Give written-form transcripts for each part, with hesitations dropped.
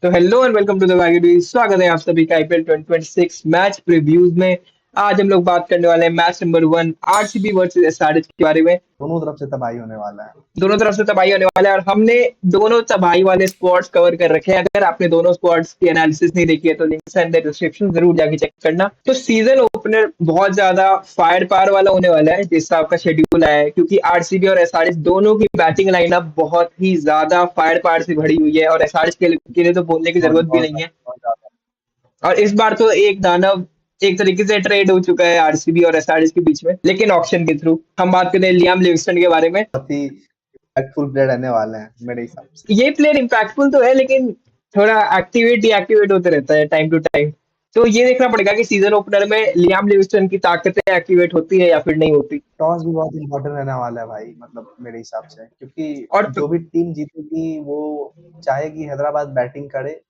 तो hello and welcome to the वागिडी। स्वागत है आप सभी का आईपीएल 2026 मैच प्रीव्यूज में। आज हम लोग बात करने वाले हैं match number 1 RCB versus SRH के बारे में। दोनों तरफ से तबाही होने वाला है। दोनों तरफ से तबाही होने वाला है और हमने दोनों तबाही वाले स्क्वाड्स कवर कर रखे हैं। अगर आपने दोनों स्क्वाड्स की एनालिसिस नहीं देखी है तो लिंक्स इन द डिस्क्रिप्शन जरूर जाके चेक करना। तो सीजन ओपनर बहुत ज्यादा फायर पावर वाला होने वाला है जिस हिसाब का शेड्यूल है, क्योंकि आरसीबी और एसआरएच दोनों की बैटिंग लाइनअप बहुत ही ज्यादा फायर पावर से भरी हुई है और एसआरएच के लिए तो बोलने की बहुत जरूरत भी बहुत नहीं है। बहुत ज्यादा। और इस बार तो एक दानव एक तरीके से ट्रेड हो चुका है आरसीबी और एसआरएच के बीच में, लेकिन ऑक्शन के थ्रू। हम बात करते हैं लियाम लिविंगस्टन के बारे में। बहुत ही इम्पैक्टफुल प्लेयर रहने वाले हैं मेरे हिसाब से। ये प्लेयर इम्पैक्टफुल तो है, लेकिन थोड़ा एक्टिवेट होते रहता है टाइम टू टाइम। तो ये देखना पड़ेगा कि सीजन ओपनर में लियाम लिविंगस्टन की ताकतें एक्टिवेट होती है या फिर नहीं होती। टॉस भी बहुत इंपॉर्टेंट रहने वाला है भाई, मतलब मेरे हिसाब से, क्योंकि और जो भी टीम जीतेगी वो चाहेगी हैदराबाद बैटिंग करे,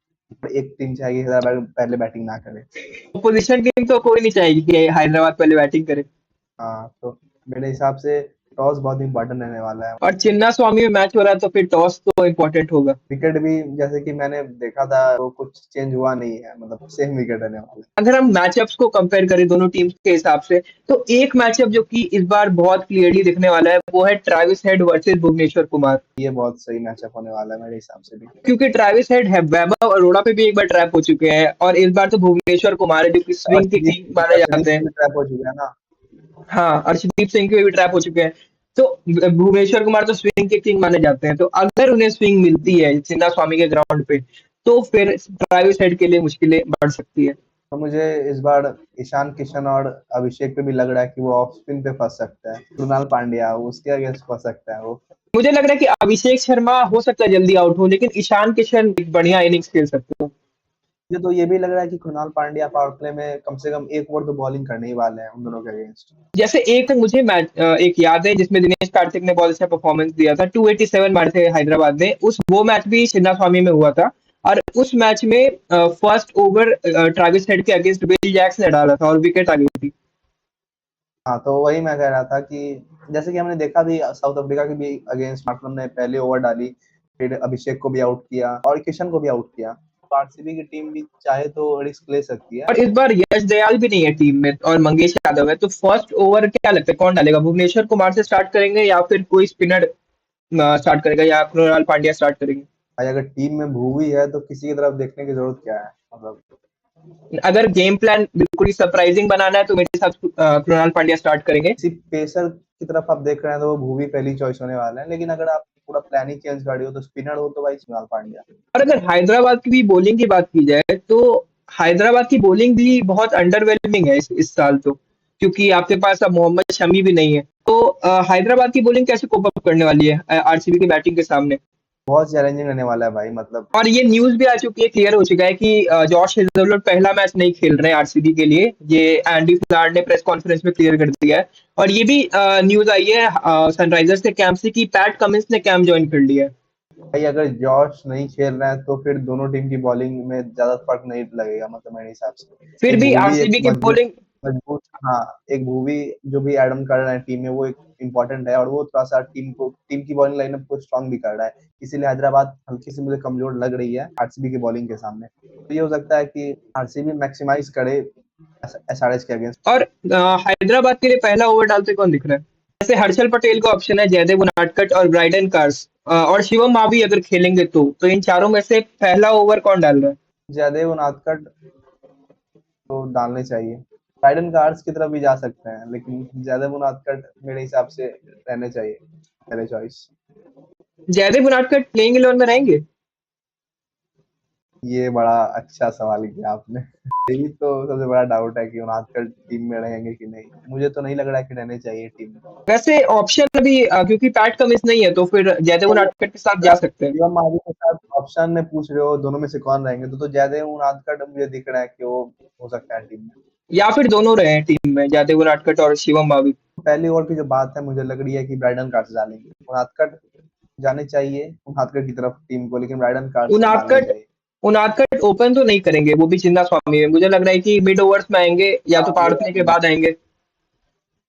और एक टीम चाहेगी हैदराबाद पहले बैटिंग ना करे। पोजीशन टीम तो कोई नहीं चाहेगी कि हैदराबाद पहले बैटिंग करे। हाँ, तो मेरे हिसाब से टॉस बहुत इंपॉर्टेंट रहने वाला है। और चिन्ना स्वामी में मैच हो रहा है तो फिर टॉस तो इम्पोर्टेंट होगा। विकेट भी जैसे कि मैंने देखा था तो कुछ चेंज हुआ नहीं है, मतलब सेम विकेट रहने वाला है। अगर हम मैचअप्स को कंपेयर करें दोनों टीम्स के हिसाब से, तो एक मैचअप जो कि इस बार बहुत क्लियरली दिखने वाला है वो है Travis Head versus Bhuvneshwar Kumar. ये बहुत सही मैचअप होने वाला है मेरे हिसाब से भी। क्योंकि ट्रेविस हेड है, वैभव अरोड़ा पे भी एक बार ट्रैप हो चुके हैं और इस बार तो भुवनेश्वर कुमार है जो कि स्विंग के अर्शदीप किंग माने अर्शदीप जाते हैं। सिंह ट्रैप हो चुका है ना। हाँ, अर्शदीप सिंह के भी ट्रैप हो चुके हैं। तो भुवनेश्वर कुमार तो स्विंग के किंग माने जाते हैं, तो अगर उन्हें स्विंग मिलती है चिन्ना स्वामी के ग्राउंड पे तो फिर ट्रेविस हेड के लिए मुश्किलें बढ़ सकती है। तो मुझे इस बार ईशान किशन और अभिषेक पे भी लग रहा है कि वो ऑफ स्पिन पे फंस सकता है। कृणाल पांड्या उसके अगेंस्ट फंस सकता है वो। मुझे लग रहा है कि अभिषेक शर्मा हो सकता है जल्दी आउट हो, लेकिन ईशान किशन एक बढ़िया इनिंग्स खेल सकते हैं। मुझे तो ये भी लग रहा है कि कृणाल पांड्या पावर प्ले में कम से कम एक ओवर तो बॉलिंग करने ही वाले हैं उन दोनों के अगेंस्ट। जैसे एक मुझे मैच एक याद है जिसमें दिनेश कार्तिक ने बहुत अच्छा परफॉर्मेंस दिया था, 287 मारे थे हैदराबाद ने। उस वो मैच भी चिन्ना स्वामी में हुआ था और उस मैच में फर्स्ट ओवर ट्रेविस हेड के अगेंस्ट बिल जैक्स ने डाला था और विकेट आ गई थी। हाँ, तो वही मैं कह रहा था कि जैसे कि हमने देखा भी साउथ अफ्रीका के भी अगेंस्ट मार्करम ने पहले ओवर डाली, फिर अभिषेक को भी आउट किया और किशन को भी आउट किया। तो आरसीबी की टीम भी चाहे तो रिस्क ले सकती है। और इस बार यश दयाल भी नहीं है टीम में और मंगेश यादव है, तो फर्स्ट ओवर क्या लगता है कौन डालेगा? भुवनेश्वर कुमार से स्टार्ट करेंगे या फिर कोई स्पिनर स्टार्ट करेगा या कृणाल पांड्या स्टार्ट करेंगे? भाई अगर टीम में भूवी है तो किसी की तरफ देखने की जरूरत क्या है, मतलब। अगर गेम प्लान बिल्कुल ही सरप्राइजिंग बनाना है तो मेरे हिसाब से कृणाल पांड्या स्टार्ट करेंगे। किसी पेसर की तरफ आप देख रहे हैं तो वो भूवी पहली चॉइस होने वाला है, लेकिन अगर आप पूरा प्लान ही चेंज कर रही हो तो स्पिनर हो तो भाई कृणाल पांड्या। और अगर हैदराबाद की भी बॉलिंग की बात की जाए तो हैदराबाद की बॉलिंग भी बहुत अंडरवेलमिंग है इस साल तो, क्योंकि आपके पास अब मोहम्मद शमी भी नहीं है। तो हैदराबाद की बॉलिंग कैसे कोप अप करने वाली है आरसीबी की बैटिंग के सामने? बहुत चैलेंजिंग रहने वाला है भाई, मतलब। और ये न्यूज भी आ चुकी है, क्लियर हो चुका है कि जॉश हेजलवुड पहला मैच नहीं खेल रहे हैं आरसीबी के लिए। ये एंडी फ्लार्ड ने प्रेस कॉन्फ्रेंस में क्लियर कर दिया है। और ये भी न्यूज आई है सनराइजर्स के कैंप से कि पैट कमिंस ने कैंप ज्वाइन कर लिया है। भाई अगर जॉश नहीं खेल रहा है तो फिर दोनों टीम की बॉलिंग में ज्यादा फर्क नहीं लगेगा, मतलब मेरे हिसाब से। फिर एक भी भूवी एक आरसीबी की मजबूत बॉलिंग मजबूत हाँ, एक भूवी जो भी एड ऑन कर रहा है टीम में वो एक इम्पोर्टेंट है, और वो थोड़ा सा टीम की बॉलिंग लाइनअप को स्ट्रांग भी कर रहा है। इसीलिए हैदराबाद हल्की सी मुझे कमजोर लग रही है आरसीबी की बॉलिंग के सामने। तो ये हो सकता है कि आरसीबी मैक्सिमाइज करे एसआरएच के अगेंस्ट। और हैदराबाद के लिए पहला ओवर डालते कौन दिख रहा है? जैसे हर्षल पटेल का ऑप्शन है, जयदेव उनादकट और ब्राइडन कार्स और शिवम मावी अगर खेलेंगे तो इन चारों में से पहला ओवर कौन डाल रहा है? जयदेव उनादकट तो डालने चाहिए। राइडन कार्ड्स की तरफ भी जा सकते हैं, लेकिन जयदेव उनादकट मेरे हिसाब से रहने चाहिए पहले चॉइस। जयदेव उनादकट प्लेइंग 11 में रहेंगे? ये बड़ा अच्छा सवाल किया आपने। यही तो सबसे बड़ा डाउट है कि उनादकट टीम में रहेंगे कि नहीं। मुझे तो नहीं लग रहा है कि रहने चाहिए टीम में। वैसे ऑप्शन अभी क्योंकि पैट कमिंस नहीं है तो फिर जयदेव तो उनादकट के साथ अगर जा आप सकते हैं। शिवम मावी के साथ ऑप्शन में पूछ रहे हो दोनों में से कौन रहेंगे, तो जयदेव उनादकट मुझे दिख रहा है कि वो हो सकता है टीम में। या फिर दोनों रहे हैं टीम में, जयदेव उनादकट और शिवम मावी। पहली ओवर की जो बात है मुझे लग रही है कि ब्राइडन कार्ड्स डालेंगे। उनादकट जाने चाहिए उनादकट की तरफ टीम को, लेकिन ब्राइडन कार्ड्स डालने उनादकट चाहिए। उनादकट ओपन तो नहीं करेंगे, वो भी चिन्ना स्वामी में। मुझे लग रहा है कि मिड ओवर्स में आएंगे या हाँ, तो वो पावर प्ले के रहेंगे। बाद आएंगे।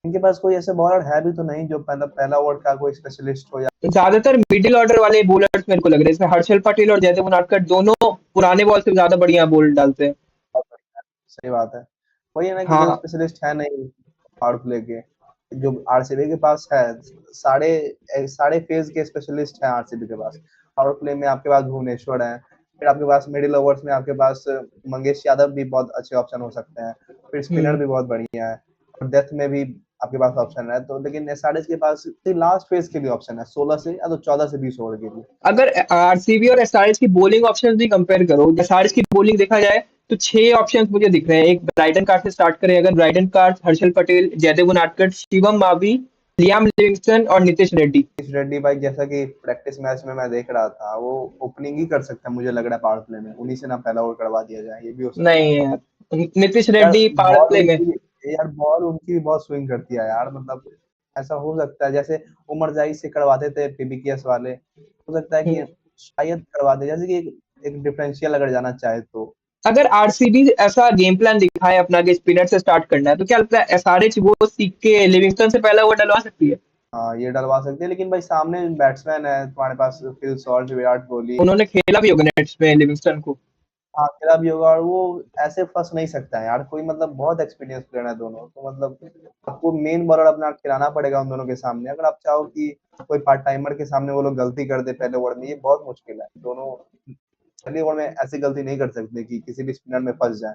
इनके पास कोई ऐसे बॉलर है भी तो नहीं जो पहला पहला ओवर का कोई स्पेशलिस्ट हो या ज्यादातर मिडिल ऑर्डर वाले बॉलर्स मेरे को लग रहे हैं, जैसे हर्षल पटेल और जयदेव उनादकर दोनों पुराने बॉल से ज्यादा बढ़िया बॉल डालते हैं। सही बात है। वही है ना कि जो हाँ। स्पेशलिस्ट है नहीं पावर प्ले के, जो आरसीबी के पास है, साढ़े साढ़े फेज के स्पेशलिस्ट हैं आरसीबी के पास। पावर प्ले में आपके पास भुवनेश्वर है, फिर आपके पास मिडिल ओवर्स में आपके पास मंगेश यादव भी बहुत अच्छे ऑप्शन हो सकते हैं, फिर स्पिनर हम्म। भी बहुत बढ़िया है, और डेथ में भी आपके पास ऑप्शन है। तो लेकिन एसआरएच के पास लास्ट फेज के लिए ऑप्शन है 16 से या तो 14 से 20 ओवर के लिए। अगर आरसीबी और एसआरएच की बॉलिंग ऑप्शंस भी कंपेयर करो, एसआरएच की बॉलिंग देखा जाए तो 6 ऑप्शंस मुझे दिख रहे हैं। एक ब्राइटन कार्ड से स्टार्ट करें, अगर Brydon Carse, Harshal Patel, Jaydev Unadkat, Shivam Mavi, Liam Livingstone और नितिश रेड्डी। रेड्डी भाई जैसा कि प्रैक्टिस मैच में मैं देख रहा था, वो ओपनिंग ही कर सकता है मुझे लग रहा है पावर प्ले में, उन्हीं से ना पहला ओवर करवा दिया जाए, ये भी हो सकता है। नहीं यार, नितिश यार रेड्डी पावर बॉल प्ले में। उनकी यार बॉल उनकी भी बहुत स्विंग करती है यार, मतलब ऐसा हो सकता है जैसे उमर जाई से करवाते थे पीबीकेएस वाले, हो सकता है कि हम्म। शायद करवा दे, जैसे कि एक डिफरेंशियल अगर जाना चाहे तो। अगर आरसीबी ऐसा गेम प्लान दिखाए अपना कि स्पिनर से स्टार्ट करना है, तो क्या लगता है एसआरएच वो सीख के लिविंगस्टन से पहला ओवर डलवा सकती है? हाँ ये डलवा सकते हैं, लेकिन भाई सामने बैट्समैन है तुम्हारे पास, फिल सॉल्ट, विराट कोहली। उन्होंने खेला भी होगा नेट्स में लिविंगस्टन को। हाँ खेला भी होगा, और वो ऐसे फंस नहीं सकता है यार कोई, मतलब बहुत एक्सपीरियंस प्लेयर है दोनों, तो मतलब आपको मेन बॉलर अपना खिलाना पड़ेगा उन दोनों के सामने, अगर आप चाहो कि कोई पार्ट टाइमर के सामने वो लोग गलती कर दे पहले ओवर में, ये बहुत मुश्किल है। दोनों पहले ओवर में ऐसी गलती नहीं कर सकते कि किसी भी स्पिनर में फंस जाए,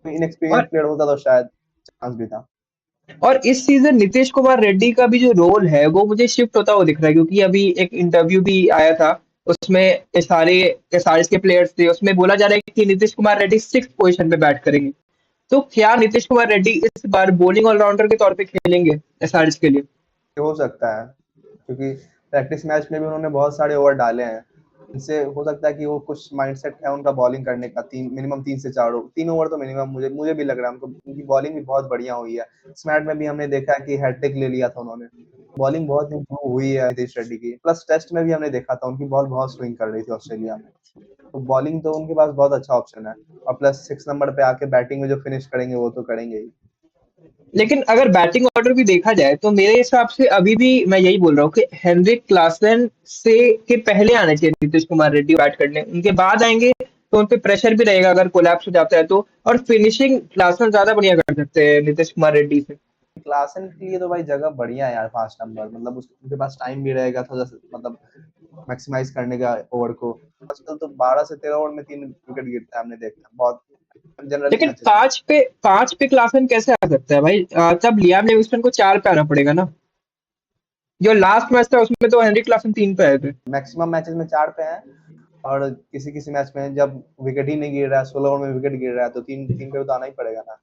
तो इनएक्सपीरियंस और प्लेयर होता तो शायद चांस भी था। और इस सीजन नीतीश कुमार रेड्डी का भी जो रोल है वो मुझे शिफ्ट होता हुआ दिख रहा है, क्योंकि अभी एक इंटरव्यू भी आया था, उसमें सारे एसआरएच के प्लेयर्स थे, उसमें बोला जा रहा है कि नीतीश कुमार रेड्डी 6th पोजीशन पे बैट करेंगे। तो क्या नीतीश कुमार रेड्डी इस बार बॉलिंग ऑलराउंडर के तौर पे खेलेंगे एसआरएच के लिए? ये हो सकता है, क्योंकि प्रैक्टिस मैच में भी उन्होंने बहुत सारे ओवर डाले हैं, इनसे हो सकता है कि वो कुछ माइंडसेट है उनका बॉलिंग करने का, मिनिमम 3 से 4 3 ओवर तो मिनिमम मुझे मुझे भी लग रहा है उनको, उनकी बॉलिंग भी बहुत बढ़िया हुई है। इस मैच में भी हमने देखा है कि हैट्रिक ले लिया था उन्होंने, बॉलिंग बहुत इंप्रूव हुई है नीतीश रेड्डी की, प्लस टेस्ट में भी हमने देखा था उनकी बॉल बहुत स्विंग कर रही थी ऑस्ट्रेलिया में, तो बॉलिंग तो उनके पास बहुत अच्छा ऑप्शन है, और प्लस 6 नंबर पे आके बैटिंग में जो फिनिश करेंगे वो तो करेंगे ही। लेकिन अगर बैटिंग ऑर्डर भी देखा जाए तो मेरे हिसाब से अभी भी मैं यही बोल रहा हूँ कि हेनरिक क्लासन से के पहले आने चाहिए नीतीश कुमार रेड्डी बैट करने, उनके बाद आएंगे तो उन पे प्रेशर भी रहेगा अगर कोलैप्स हो जाता है तो। और फिनिशिंग क्लासन ज्यादा बढ़िया कर सकते हैं नीतीश कुमार रेड्डी से। क्लासन के लिए तो भाई जगह बढ़िया है यार, 5 नंबर, मतलब उनके पास टाइम भी रहेगा थोड़ा सा, मतलब मैक्सिमाइज करने का ओवर को। आजकल तो 12 से 13 ओवर में 3 विकेट गिरता है, हमने देखा बहुत जनरली लेकिन मैचेस में। 5 पे क्लासन कैसे आ सकता है भाई? तब लियाम लिविंगस्टन को 4 पे आना पड़ेगा ना। जो लास्ट मैच था उसमें तो हेनरिक क्लासन 3 पे आए थे। मैक्सिमम मैचेस में 4 पे हैं, और किसी किसी मैच में जब विकेट ही नहीं गिर रहा है, 16 ओवर में विकेट गिर रहा है, तो 3 3 पे तो आना ही पड़ेगा ना।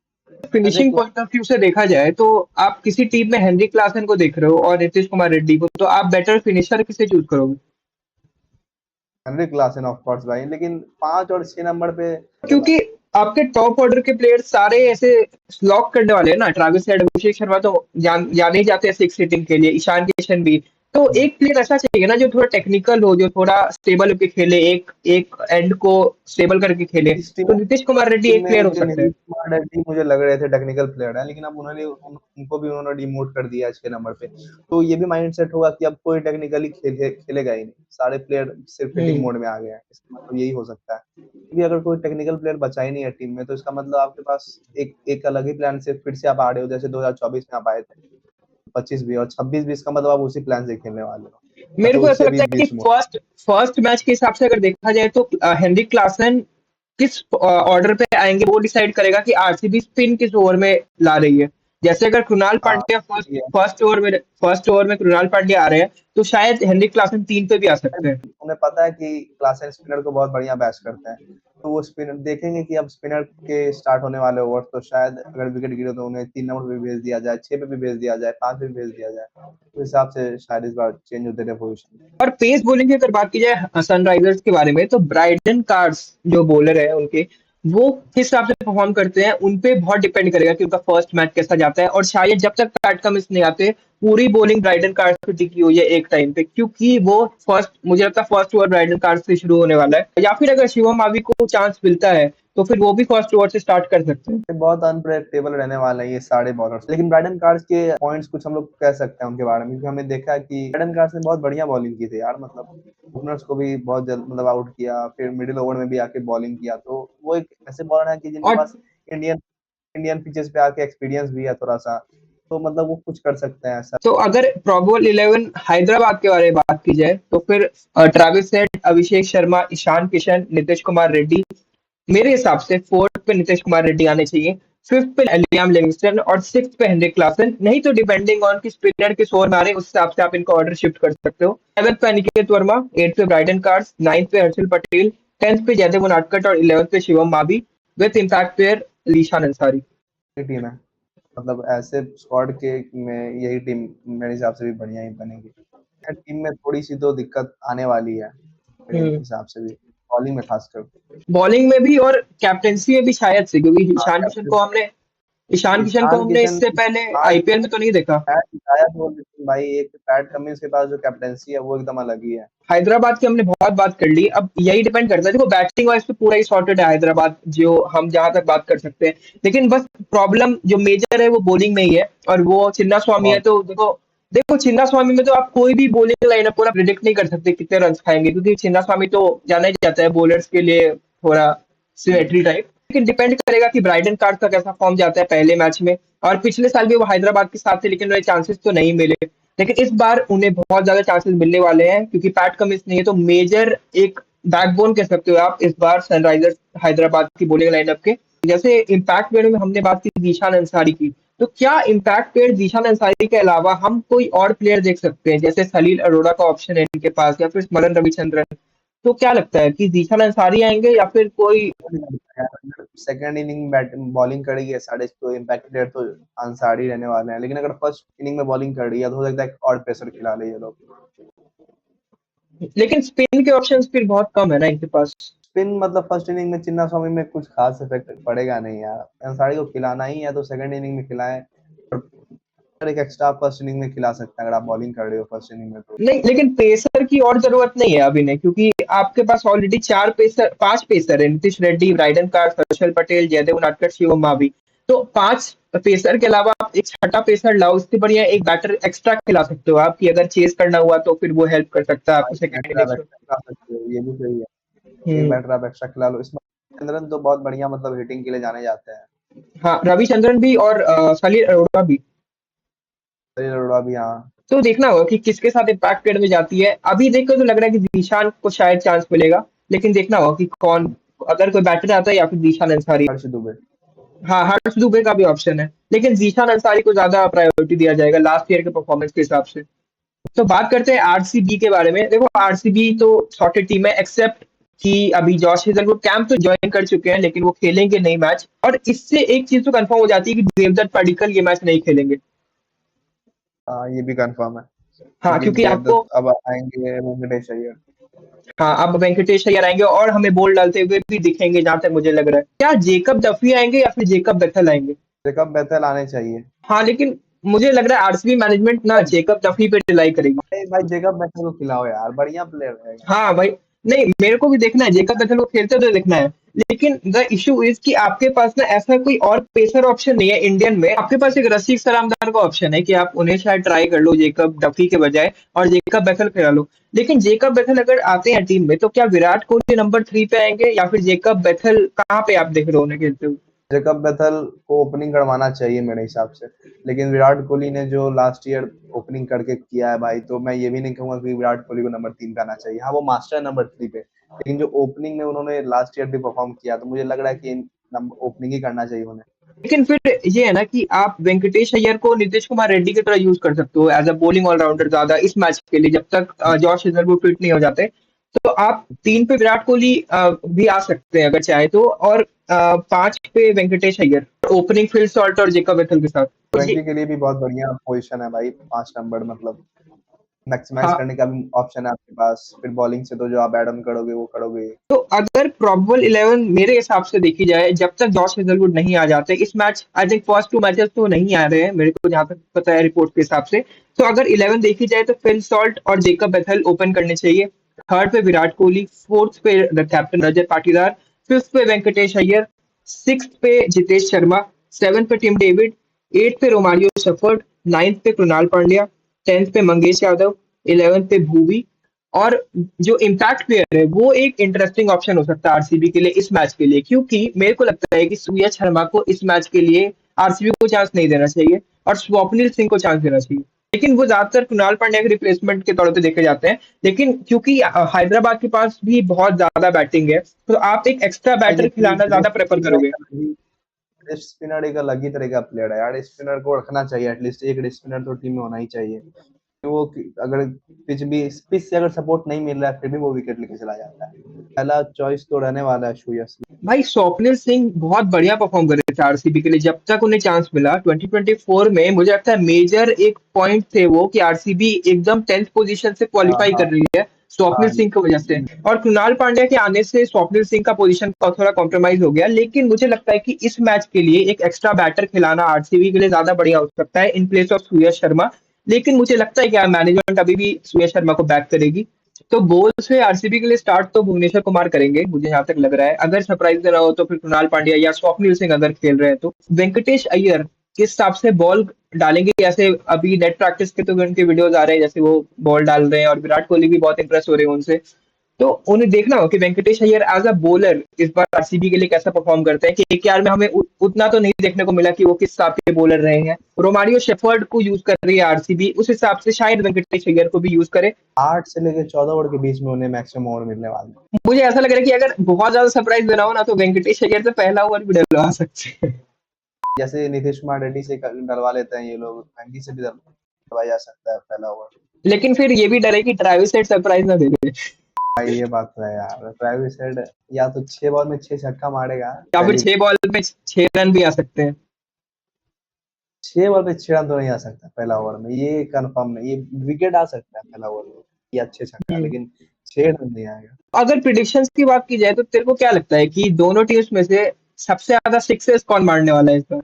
Finishing Heinrich point of view से देखा जाए तो आप किसी टीम में हेनरी क्लासन को देख रहे हो और नीतीश कुमार रेड्डी को, तो आप बेटर फिनिशर किसे चूज करोगे? हेनरिक क्लासन ऑफ कोर्स भाई, लेकिन 5 और 6 नंबर पे क्योंकि आपके टॉप ऑर्डर के प्लेयर सारे ऐसे लॉक करने वाले हैं ना, ट्रेविस हेड, अभिषेक शर्मा तो जाने ही जाते हैं 6 हिटिंग के लिए, ईशान किशन भी। तो एक प्लेयर ऐसा चाहिए ना जो थोड़ा टेक्निकल हो, जो थोड़ा स्टेबल होकर खेले, एक एक एंड को स्टेबल करके खेले। इस टीम तो नीतीश कुमार रेड्डी एक में प्लेयर हो जो सकते हैं। नीतीश कुमार रेड्डी मुझे लग रहे थे टेक्निकल प्लेयर है, लेकिन अब उनको भी उन्होंने डिमोट कर दिया है 6 नंबर पे, तो ये भी माइंड सेट होगा कि अब कोई टेक्निकली खेलेगा ही नहीं, सारे प्लेयर सिर्फ हिटिंग हम्म। मोड में आ गए हैं, इसका मतलब यही हो सकता है। क्योंकि अगर कोई टेक्निकल प्लेयर बचा ही नहीं है टीम में, तो इसका मतलब आपके पास एक एक अलग ही प्लान से फिर से आप आ रहे हो, जैसे 2024 में आप आए थे, 25 भी, और 26 भी, इसका मतलब आप उसी प्लान से खेलने वाले हो, या मेरे तो को ऐसा उससे भी लगता है कि 20 मोड। फर्स्ट मैच के हिसाब से अगर देखा जाए तो हेनरी क्लासन किस ऑर्डर पे आएंगे वो डिसाइड करेगा कि आरसीबी स्पिन किस ओवर में ला रही है। जैसे अगर कृणाल हाँ पांड्या ये फर्स्ट ओवर में कृणाल पांड्या आ रहे हैं, तो शायद हेनरी क्लासन 3 पे भी आ सकते हैं। उन्हें पता है कि क्लासन स्पिनर को बहुत बढ़िया बैच करते हैं, तो वो स्पिनर देखेंगे कि अब स्पिनर के स्टार्ट होने वाले ओवर, तो शायद अगर विकेट गिरे तो उन्हें 3 नंबर पे भी भेज दिया जाए, 6 पे भी भेज दिया जाए, 5 पे भी भेज दिया जाए, तो हिसाब से शायद इस बार चेंज होते रहे पोजिशन। और पेस बॉलिंग की अगर बात की जाए सनराइजर्स के बारे में, तो ब्राइडन कार्ड्स जो बॉलर है उनके, वो किस हिसाब से परफॉर्म करते हैं उन पे बहुत डिपेंड करेगा कि उनका फर्स्ट मैच कैसा जाता है। और शायद जब तक पैट कमिंस नहीं आते पूरी बॉलिंग ब्राइडन कार्ड्स पे टिकी हुई है एक टाइम पे, क्योंकि वो फर्स्ट, मुझे लगता है फर्स्ट ओवर ब्राइडन कार्ड्स से शुरू होने वाला है, या फिर अगर शिवम आवी को चांस मिलता है तो फिर वो भी फर्स्ट ओवर से स्टार्ट कर सकते हैं। ये बहुत अनप्रेडिक्टेबल रहने वाला है ये सारे बॉलर्स, लेकिन ब्राइडन कार्ड्स के पॉइंट्स कुछ हम लोग कह सकते हैं उनके बारे में, क्योंकि हमने देखा है कि ब्राइडन कार्ड्स ने बहुत बढ़िया बॉलिंग की थी यार, मतलब ओपनर्स को भी बहुत जल्द मतलब आउट किया, फिर मिडिल ओवर में भी आके बॉलिंग किया, तो वो एक ऐसे बॉलर है कि जिनके और पास इंडियन इंडियन पिचेस पे आके एक्सपीरियंस भी है थोड़ा सा, तो मतलब वो कुछ कर सकते हैं ऐसा। तो अगर प्रोबेबल 11 हैदराबाद के बारे में बात की जाए तो फिर ट्रेविस हेड, अभिषेक शर्मा, ईशान किशन, नीतीश कुमार रेड्डी, मेरे हिसाब से फोर्थ पे नीतीश कुमार रेड्डी आने चाहिए, फिफ्थ पे लियाम लिविंगस्टन और सिक्स्थ पे हेनरिक क्लासन। नहीं तो डिपेंडिंग ऑन कि स्पिनर किस ओवर में आ रहे हैं उस हिसाब से आप इनको ऑर्डर शिफ्ट कर सकते हो। सेवेंथ पे Aniket Verma, eighth pay Brydon cards, ninth पे हर्षल पटेल, टेंथ पे जयदेव उनादकट और 11th पे Shivam Mavi with impact player Zeeshan Ansari. ये टीम है, मतलब ऐसे स्क्वाड के में यही टीम मेरे हिसाब से भी बढ़िया ही बनेगी। टीम में थोड़ी सी तो दिक्कत आने वाली है मेरे हम्म, हिसाब से भी, बॉलिंग में खासकर। बॉलिंग में भी और कैप्टेंसी में भी शायद से, क्योंकि हाँ, कैप्टन ईशान किशन को ईशान हमने किशन इससे पहले आज आईपीएल में तो नहीं देखा। मैच जिताया तो, लेकिन भाई एक पैट कमिंस के पास जो कैप्टेंसी है वो एकदम अलग ही है। हैदराबाद की हमने बहुत बात कर ली, अब यही डिपेंड करता है। देखो बैटिंग वाइज तो पूरा ही सॉर्टेड है हैदराबाद, जो हम जहां तक बात कर सकते हैं, लेकिन बस प्रॉब्लम जो मेजर है वो बॉलिंग में ही है, और वो चिन्ना स्वामी है। बहुत तो देखो देखो चिन्ना स्वामी में तो आप कोई भी बॉलिंग लाइनअप पूरा प्रिडिक्ट नहीं कर सकते कितने रन खाएंगे, क्योंकि चिन्ना स्वामी तो जाना ही जाता है बॉलर्स के लिए थोड़ा सिमेट्री टाइप। लेकिन डिपेंड करेगा कि ब्राइडन कार्ड का कैसा फॉर्म जाता है पहले मैच में। और पिछले साल भी वो हैदराबाद के साथ थे लेकिन उन्हें चांसेस तो नहीं मिले, लेकिन इस बार उन्हें बहुत ज्यादा चांसेस मिलने वाले हैं, क्योंकि पैट कमिंस नहीं है तो मेजर एक बैकबोन कह सकते हो आप इस बार सनराइजर्स हैदराबाद की बॉलिंग लाइनअप के। जैसे इम्पैक्ट प्लेयर में हमने बात की जीशान अंसारी की, तो क्या इम्पैक्ट प्लेयर जीशान अंसारी के अलावा हम कोई और प्लेयर देख सकते हैं? जैसे सलील अरोड़ा का ऑप्शन है इनके पास, या फिर स्मरण रविचंद्रन। तो क्या लगता है कि जीशान अंसारी आएंगे या फिर कोई? सेकंड इनिंग बैट बॉलिंग करेगी साढ़े, तो इम्पैक्ट प्लेयर तो अंसारी रहने वाले हैं, लेकिन अगर फर्स्ट इनिंग में बॉलिंग कर रही है तो हो सकता है और प्रेशर खिला ले ये लोग। लेकिन स्पिन के ऑप्शंस फिर बहुत कम है ना इनके पास। स्पिन मतलब फर्स्ट इनिंग में चिन्ना स्वामी में कुछ खास इफेक्ट पड़ेगा नहीं यार, अंसारी को खिलाना ही है तो सेकंड इनिंग में खिलाएं, और एक एक्स्ट्रा फर्स्ट इनिंग में खिला सकते हैं अगर आप बॉलिंग कर रहे हो फर्स्ट इनिंग में तो। नहीं, लेकिन पेसर की और जरूरत नहीं है अभी नहीं, क्योंकि आपके पास ऑलरेडी चार पेसर, पांच पेसर है, नीतीश रेड्डी, ब्राइडन कार्ड, हर्षल पटेल, जयदेव उनादकट, शिवम मावी। तो पांच पेसर के अलावा आप एक छठा पेसर लाओ, इससे बढ़िया एक बैटर एक्स्ट्रा खिला सकते हो आप, कि अगर चेस करना हुआ तो फिर वो हेल्प कर सकता है हाँ, आपको एक सेकंड बैटर आप इनिंग्स में। एक्स्ट्रा खिला सकते हो, ये भी सही है, एक हम्म, बैटर आप एक्स्ट्रा खिला लो। इसमें चंद्रन तो बहुत बढ़िया मतलब हिटिंग के लिए जाने जाते हैं। हाँ, रविचंद्रन भी और सलील अरोड़ा भी। सलील अरोड़ा भी, हाँ। तो देखना होगा कि किसके साथ इम्पैक्ट प्लेयर में जाती है। अभी देखकर तो लग रहा है कि जीशान को शायद चांस मिलेगा, लेकिन देखना होगा कि कौन, अगर कोई बैटर आता है या फिर जीशान अंसारी। हर्ष दुबे। हाँ, हर्ष दुबे का भी ऑप्शन है, लेकिन जीशान अंसारी को ज्यादा प्रायोरिटी दिया जाएगा लास्ट ईयर के परफॉर्मेंस के हिसाब से। तो बात करते हैं आरसीबी के बारे में। देखो आरसीबी तो सॉर्टेड टीम है, एक्सेप्ट कि अभी जॉश हेजलवुड कैंप तो ज्वाइन कर चुके हैं, लेकिन वो खेलेंगे नहीं मैच। और इससे एक चीज तो कंफर्म हो जाती है कि देवदत्त पडिक्कल ये मैच नहीं खेलेंगे। हाँ, ये भी कंफर्म है, हाँ, क्योंकि क्योंकि आपको, देवदत्त अब आएंगे वेंकटेश अय्यर। हाँ अब वेंकटेश अय्यर आएंगे और हमें बॉल डालते हुए भी दिखेंगे, जहां तक मुझे लग रहा है। क्या जेकब डफी आएंगे या फिर जेकब बेथल आएंगे? जेकब बेथल आने चाहिए। हाँ, लेकिन मुझे लग रहा है आरसीबी मैनेजमेंट ना भाई जेकब डफी पे रिलाई करेगी। भाई जेकब बेथल को खिलाओ यार, बढ़िया प्लेयर रहेगा। हाँ भाई, नहीं मेरे को भी देखना है जेकब बेथल को खेलते हुए देखना है, लेकिन द इशू इज कि आपके पास ना ऐसा कोई और पेसर ऑप्शन नहीं है इंडियन में। आपके पास एक रशीद सलामदार का ऑप्शन है कि आप उन्हें शायद ट्राई कर लो जेकब डफी के बजाय, और जेकब बेथल खिला लो। लेकिन जेकब बेथल अगर आते हैं टीम में तो क्या विराट कोहली नंबर 3 पे आएंगे, या फिर जेकब बेथल कहाँ पे आप देख रहे हो उन्हें खेलते हुए? जेकब बेथल को ओपनिंग करवाना चाहिए मेरे हिसाब से, लेकिन विराट कोहली ने जो लास्ट ईयर ओपनिंग करके किया है भाई, तो मैं ये भी नहीं कहूंगा कि विराट कोहली को नंबर 3 पे आना चाहिए। हाँ, वो मास्टर है नंबर 3 पे, लेकिन जो ओपनिंग में उन्होंने लास्ट ईयर भी परफॉर्म किया, तो मुझे लग रहा है कि ओपनिंग ही करना चाहिए उन्हें। लेकिन फिर ये है ना कि आप वेंकटेश अय्यर को नीतीश कुमार रेड्डी की तरह यूज कर सकते हो एज अ बॉलिंग ऑलराउंडर ज्यादा इस मैच के लिए, जब तक जॉश हेजलवुड फिट नहीं हो जाते। तो आप 3 पे विराट कोहली भी आ सकते हैं अगर चाहे तो, और 5 पे Venkatesh Iyer, opening Phil Salt और जेकब बेथल के साथ। तो ये फ्रेंकी के लिए भी बहुत बढ़िया पोजीशन है भाई, 5 नंबर मतलब मैक्सिमाइज हाँ, करने का भी ऑप्शन है आपके पास। फिर बॉलिंग से तो जो आप एड ऑन करोगे वो करोगे। तो अगर प्रॉबेबल 11 मेरे हिसाब से देखी जाए, जब तक जॉश हेजलवुड नहीं आ जाते इस match, I think first 2 matches तो नहीं आ रहे हैं मेरे को जहां तक पता है रिपोर्ट के हिसाब से। तो अगर 11 देखी जाए तो फिल सॉल्ट और जेकब बेथेल ओपन करने चाहिए। थर्ड पे विराट कोहली, फोर्थ पे the captain Rajat Patidar, fifth पे वेंकटेश अय्यर, सिक्स्थ पे जितेश शर्मा, सेवन्थ पे Tim David, eighth pay Romario shepherd, ninth पे कृणाल पांड्या, टेंथ पे मंगेश यादव, 11th पे भुवी। और जो इम्पैक्ट प्लेयर है वो एक इंटरेस्टिंग ऑप्शन हो सकता है आरसीबी के लिए इस मैच के लिए, क्योंकि मेरे को लगता है कि सूर्य शर्मा को इस मैच के लिए आरसीबी को चांस नहीं देना चाहिए और स्वप्निल सिंह को चांस देना चाहिए। लेकिन वो ज्यादातर कुणाल पांड्या के रिप्लेसमेंट के तौर पे देखे जाते हैं। लेकिन क्योंकि हैदराबाद के पास भी बहुत ज्यादा बैटिंग है, तो आप एक एक्स्ट्रा भाई बैटर लेकिन खिलाना ज्यादा प्रेफर करोगे। डिस्ट स्पिनर एक अलग ही तरह का प्लेयर है यार। स्पिनर को रखना चाहिए, एटलीस्ट एक स्पिनर तो टीम में होना ही चाहिए। वो अगर पिच से अगर सपोर्ट नहीं मिल रहा है फिर भी वो विकेट लेके चला जाता है। पहला चॉइस तो रहने वाला है श्रेयस। भाई स्वप्निल सिंह बहुत बढ़िया परफॉर्म कर रहे थे आरसीबी के लिए जब तक उन्हें चांस मिला 2024 में। मुझे लगता है मेजर एक पॉइंट थे वो कि आरसीबी एकदम 10th पोजीशन से हाँ क्वालिफाई हाँ कर रही है स्वप्निल हाँ। सिंह की वजह से। और कृणाल पांड्या के आने से स्वप्निल सिंह का पोजीशन थोड़ा कॉम्प्रोमाइज हो गया। लेकिन मुझे लगता है कि इस मैच के लिए एक एक्स्ट्रा बैटर खिलाना आरसीबी के लिए ज्यादा बढ़िया हो सकता है इन प्लेस ऑफ सूर्य शर्मा। लेकिन मुझे लगता है कि मैनेजमेंट अभी भी सूर्य शर्मा को बैक करेगी। तो बोल्स में आरसीबी के लिए स्टार्ट तो भुवनेश्वर कुमार करेंगे मुझे जहां तक लग रहा है। अगर सरप्राइज देना हो तो फिर कृणाल पांड्या या स्वप्निल सिंह अगर खेल रहे हैं तो वेंकटेश अय्यर किस हिसाब से बॉल डालेंगे। जैसे अभी नेट प्रैक्टिस के तो उनके वीडियोस आ रहे हैं जैसे वो बॉल डाल रहे हैं, और विराट कोहली भी बहुत इंप्रेस हो रहे हैं उनसे। तो उन्हें देखना हो कि Venkatesh Iyer as a bowler इस बार आरसीबी के लिए कैसा परफॉर्म करते हैं। कि केकेआर में हमें उतना तो नहीं देखने को मिला कि वो किस हिसाब के बॉलर रहे हैं। रोमारियो शेफर्ड को यूज कर रही है आरसीबी, उस हिसाब से शायद वेंकटेश अय्यर को भी यूज करे। 8 से लेकर 14 ओवर के बीच में उन्हें मैक्सिमम ओवर मिलने वाले हैं। मुझे ऐसा लग रहा है कि अगर बहुत ज्यादा सरप्राइज देना हो ना तो वेंकटेश अय्यर से पहला ओवर भी डलवा सकते हैं। जैसे नीतीश कुमार रेड्डी से डलवा लेते हैं ये लोग, मैंगी से भी डलवाया जा सकता है पहला ओवर। लेकिन फिर ये भी डर है कि ट्रेविस हेड सरप्राइज ना दे दे, भाई ये बात तो है यार, ट्रेविस हेड या तो 6 बॉल में 6 छक्का मारेगा या फिर पहली। 6 बॉल में 6 रन भी आ सकते हैं। 6 बॉल पे 6 रन तो नहीं आ सकता पहला ओवर में, ये कंफर्म नहीं। ये विकेट आ सकता है पहला ओवर में या 6 छक्का, हम्म। लेकिन 6 रन नहीं आएगा। अगर प्रिडिक्शंस की बात की जाए तो तेरे को क्या लगता है कि दोनों टीम्स में से सबसे ज्यादा सिक्सेस कौन मारने वाला है इस बार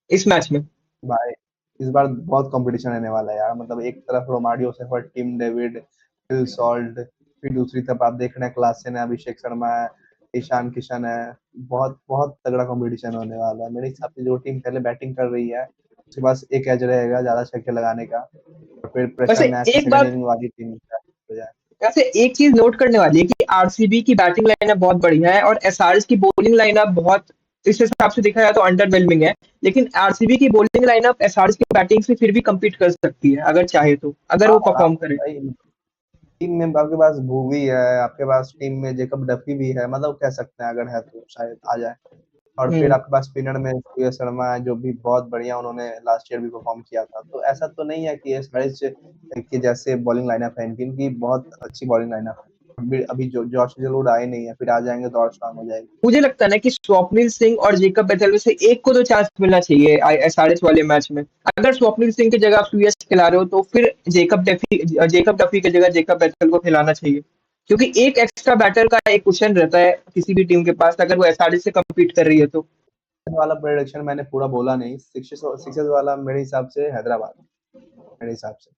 इस मैच में? भाई इस बार बहुत कंपटीशन रहने वाला है यार। मतलब एक तरफ Romario Shepherd, Tim David, Phil Salt, फिर दूसरी तरफ आप देख रहे हैं क्लासन है, अभिषेक शर्मा है, ईशान किशन है। बहुत बहुत तगड़ा कंपटीशन होने वाला है। मेरे हिसाब से जो टीम पहले बैटिंग कर रही है उसके पास एक एज रहेगा ज्यादा छक्के लगाने का, और फिर प्रेशर वैसे मैच में एक सेकंड बात इनिंग वाली टीम हो जाए। वैसे एक चीज नोट करने वाली है कि आरसीबी की बैटिंग लाइनअप बहुत बढ़िया है और एसआरएच की बॉलिंग लाइनअप बहुत, इस हिसाब से देखा जाए तो अंडरवेलमिंग है। लेकिन आरसीबी की बॉलिंग लाइनअप एसआरएच की बैटिंग से फिर भी कम्पीट कर सकती है अगर चाहे तो, अगर हाँ वो परफॉर्म आराम करे। से भाई। टीम में आपके पास भुवी है, आपके पास टीम में जेकब डफी भी है, मतलब कह सकते हैं अगर है तो शायद आ जाए। और फिर हम्म। आपके पास स्पिनर में सूर्य शर्मा है जो भी बहुत बढ़िया, उन्होंने लास्ट ईयर भी परफॉर्म किया था। तो ऐसा तो नहीं है कि एसआरएच के जैसे बॉलिंग लाइनअप है इनकी। इनकी बहुत अच्छी बॉलिंग लाइनअप है। अभी अभी जो जॉश जरूर आए नहीं है, फिर आ जाएंगे तो और स्ट्रांग हो जाएगी। मुझे लगता है ना कि स्वप्निल सिंह और जेकब बेथेल में से एक को तो चांस मिलना चाहिए एसआरएच वाले मैच में। अगर स्वप्निल सिंह की जगह आप सूर्य खिला रहे हो तो फिर जेकब डफी की जगह जेकब बेथेल को खिलाना चाहिए। क्योंकि एक एक्स्ट्रा बैटर का एक क्वेश्चन रहता है किसी भी टीम के पास अगर वो एसआरएच से कम्पीट कर रही है तो। वाला प्रोडिक्शन मैंने पूरा बोला नहीं। सिक्सेस वाला मेरे हिसाब से हैदराबाद, मेरे हिसाब से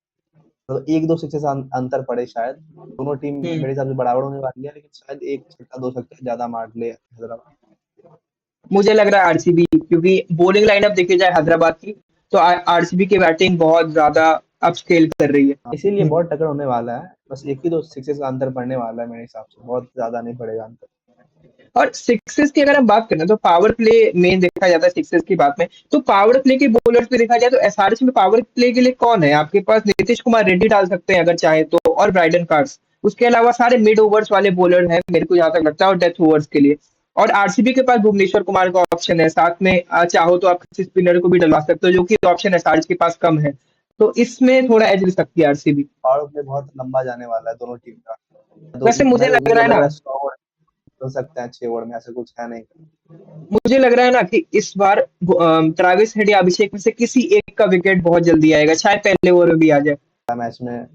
तो 1-2 सिक्सेस अंतर पड़े शायद। दोनों टीम हम्म। मेरे हिसाब से बराबर होने वाली है, लेकिन शायद एक छक्का 2 छक्के ज्यादा मार ले हैदराबाद। मुझे लग रहा है आरसीबी, क्योंकि बॉलिंग लाइनअप देखी जाए हैदराबाद की तो आरसीबी की बैटिंग बहुत ज्यादा अपस्केल कर रही है। इसीलिए बहुत टक्कर होने वाला है। बस 1 ही 2 सिक्सेस का अंतर पड़ने वाला है मेरे हिसाब से, बहुत ज्यादा नहीं पड़ेगा अंतर। और सिक्सेस की अगर हम बात करें तो पावर प्ले मेन देखा जाता है सिक्सेस की बात में। तो पावर प्ले के बॉलर्स पे देखा जाए तो एसआरएच में पावर प्ले के लिए कौन है आपके पास? नीतीश कुमार रेड्डी डाल सकते हैं अगर चाहे तो, और ब्राइडन कार्ड्स। उसके अलावा सारे मिड ओवर्स वाले बॉलर हैं मेरे को जहां तक लगता है, और डेथ ओवर्स के लिए। और आरसीबी के पास भुवनेश्वर कुमार का ऑप्शन है, साथ में चाहो तो आप किसी स्पिनर को भी डलवा सकते हो, जो कि ऑप्शन एसआरएच के पास कम है। तो इसमें थोड़ा एज ले सकती है आरसीबी। पावर प्ले बहुत लंबा जाने वाला है दोनों टीम का। तो वैसे मुझे लग मुझे रहा है लग ना रहा है 100 ओवर हो सकते हैं, 6 ओवर में ऐसा कुछ है नहीं। मुझे लग रहा है ना कि इस बार ट्रेविस हेड या अभिषेक में से किसी एक का विकेट बहुत जल्दी आएगा, शायद पहले ओवर में भी आ जाए। मैच में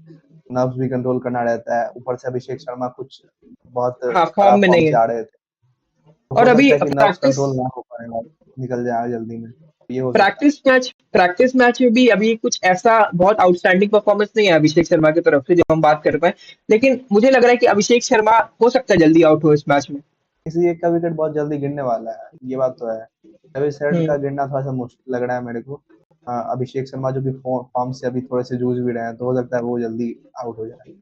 नर्व्स भी कंट्रोल करना रहता है। ऊपर से अभिषेक शर्मा कुछ बहुत हाँ, फॉर्म खराब में फॉर्म नहीं से है। आ रहे थे। तो और हो अभी सकता है कि नर्व्स प्रैक्टिस कंट्रोल ना हो पाए और निकल जाए जल्दी में, ये हो सकता है। प्रैक्टिस मैच में भी अभी कुछ ऐसा बहुत आउटस्टैंडिंग परफॉर्मेंस नहीं है अभिषेक शर्मा की तरफ से जब हम बात कर पाए, लेकिन मुझे लग रहा है कि अभिषेक शर्मा हो सकता है जल्दी आउट हो इस मैच में। किसी एक का विकेट बहुत जल्दी गिरने वाला है, ये बात तो है। ट्रेविस हेड का हम्म गिरना थोड़ा-सा मुश्किल लग रहा है मेरे को। अभिषेक शर्मा जो कि फॉर्म से अभी थोड़े से जूझ भी रहे हैं, तो हो सकता है वो जल्दी आउट हो जाए।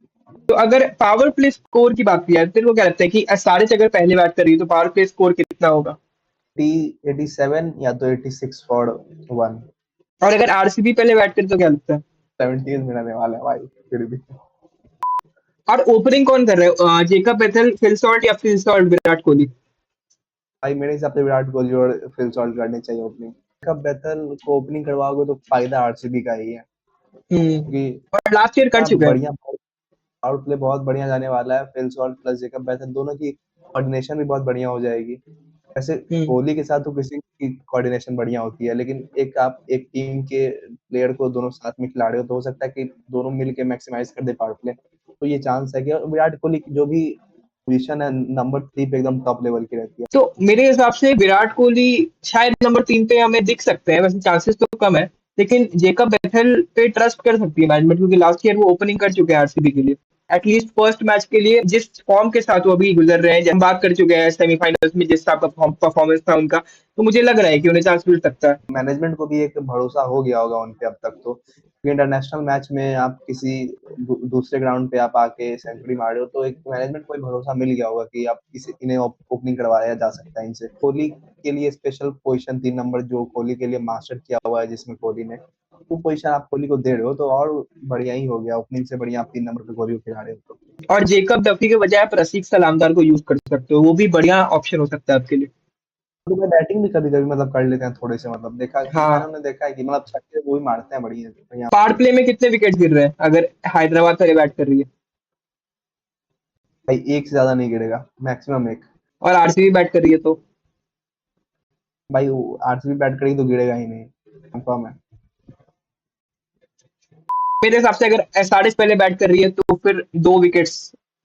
तो अगर पावर प्ले स्कोर की बात की जाए, तेरे को क्या लगता है कि सारिच अगर पहले बैट कर रही है तो पावर प्ले स्कोर कितना होगा? 87 या तो 86 फॉर 1। और अगर आरसीबी पहले बैट करे तो क्या लगता है? 17 में रहने वाला है भाई, फिर भी। और ओपनिंग कौन कर रहा है, जेकब बेथल, फिल सॉल्ट या फिल सॉल्ट विराट कोहली? भाई मेरे हिसाब से विराट कोहली और फिल सॉल्ट करनी चाहिए ओपनिंग। कब बेहतर को ओपनिंग करवाओगे तो फायदा आरसीबी का ही है, क्योंकि और लास्ट ईयर कर इतना चुका है। बढ़िया पावर प्ले बहुत बढ़िया जाने वाला है। फिल सॉल्ट प्लस जेकब बेथल दोनों की कोऑर्डिनेशन भी बहुत बढ़िया हो जाएगी। वैसे हम्म कोहली के साथ तो किसी की कोऑर्डिनेशन बढ़िया होती है, लेकिन एक आप एक टीम के प्लेयर को दोनों साथ में खिला रहे हो तो हो सकता है कि दोनों मिल के मैक्सिमाइज कर दे पावर प्ले। तो ये चांस है कि विराट कोहली की जो भी पोजीशन है नंबर 3 पे एकदम टॉप लेवल की रहती है। तो मेरे हिसाब से विराट कोहली शायद नंबर 3 पे हमें दिख सकते हैं, वैसे चांसेस तो कम है, लेकिन जेकब बेथल पे ट्रस्ट कर सकती है मैनेजमेंट, क्योंकि लास्ट ईयर वो ओपनिंग कर चुके हैं आरसीबी के लिए। एटलीस्ट फर्स्ट मैच के लिए जिस फॉर्म के साथ वो अभी गुजर रहे हैं, हम बात कर चुके हैं सेमीफाइनल्स में जिस टाइप का परफॉर्मेंस था उनका, तो मुझे लग रहा है कि उन्हें चांस मिल सकता है। मैनेजमेंट को भी एक भरोसा हो गया होगा उन पे अब तक तो, क्योंकि इंटरनेशनल मैच में आप किसी दूसरे ग्राउंड पे आप आके सेंचुरी मार रहे हो तो एक मैनेजमेंट को भी भरोसा मिल गया होगा कि आप इन्हें ओपनिंग करवाया जा सकता है इनसे। कोहली के लिए स्पेशल पोजीशन 3 नंबर जो कोहली के लिए मास्टर किया हुआ है जिसमें कोहली ने, वो पोजीशन आप कोहली को दे रहे हो तो और बढ़िया ही हो गया। ओपनिंग से बढ़िया आप 3 नंबर पे कोहली को खिला रहे हो तो। और जेकब डफी के बजाय आप रसिक सलामदार को यूज कर सकते हो, वो भी बढ़िया ऑप्शन हो सकता है आपके लिए। तो मैं बैटिंग भी कभी-कभी मतलब कर लेते हैं थोड़े से, मतलब देखा हाँ, मैंने देखा है कि मतलब छक्के वो भी मारते हैं बढ़िया बढ़िया। पावर प्ले में कितने विकेट गिर रहे हैं अगर हैदराबाद पहले बैट कर रही है? भाई एक से ज्यादा नहीं गिरेगा, मैक्सिमम एक। और आरसीबी बैट कर रही है तो? भाई आरसीबी बैट करेगी तो गिरेगा ही नहीं, कंफर्म है। मेरे हिसाब से अगर एसआरएच पहले बैट कर रही है तो फिर 2 विकेट्स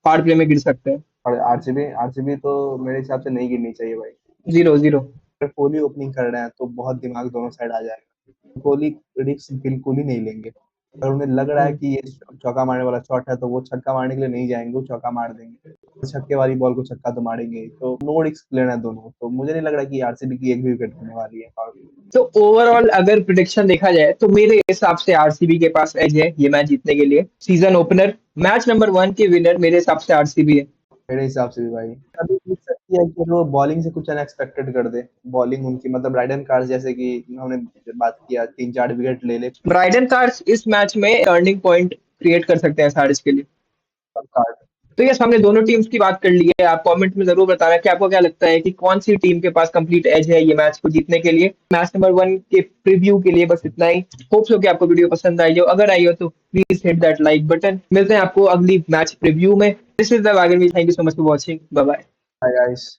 पावर प्ले में गिर सकते हैं। और आरसीबी आरसीबी तो मेरे हिसाब से नहीं गिरनी चाहिए भाई। 0-0। अगर कोहली ओपनिंग कर रहे हैं तो बहुत दिमाग दोनों साइड आ जाएगा। कोहली रिस्क बिल्कुल ही नहीं लेंगे। अगर उन्हें लग रहा है हुँ। कि ये चौका मारने वाला शॉट है तो वो छक्का मारने के लिए नहीं जाएंगे, वो चौका मार देंगे। तो छक्के वाली बॉल को छक्का तो मारेंगे ही। तो नो रिस्क लेना है दोनों, तो मुझे नहीं लग रहा कि आरसीबी की एक भी विकेट गिरने वाली है। और तो ओवरऑल अगर प्रेडिक्शन देखा जाए तो मेरे हिसाब से आरसीबी के पास एज है ये मैच जीतने के लिए। सीजन ओपनर मैच नंबर 1 के विनर मेरे हिसाब से आरसीबी है। मेरे हिसाब से भी भाई अभी दिख सकती है कि वो बॉलिंग से कुछ अनएक्सपेक्टेड कर दे। बॉलिंग उनकी मतलब राइडन कार्ड जैसे कि हमने बात किया 3-4 विकेट ले ले ब्राइडन कार्ड्स इस मैच में टर्निंग पॉइंट क्रिएट कर सकते हैं एसआरएच के लिए। कार्ड। तो यस, हमने दोनों टीम्स की बात कर ली है। आप कमेंट में जरूर बताना कि आपको क्या लगता है कि कौन सी टीम के पास कंप्लीट एज है ये मैच को जीतने के लिए। मैच नंबर 1 के प्रीव्यू के लिए बस इतना ही। होप्स हो कि आपको वीडियो पसंद आई हो, अगर आई हो तो please hit that like button. मिलते हैं आपको अगली मैच प्रीव्यू में। This is the wagon wheel, thank you so much for watching, bye bye. Guys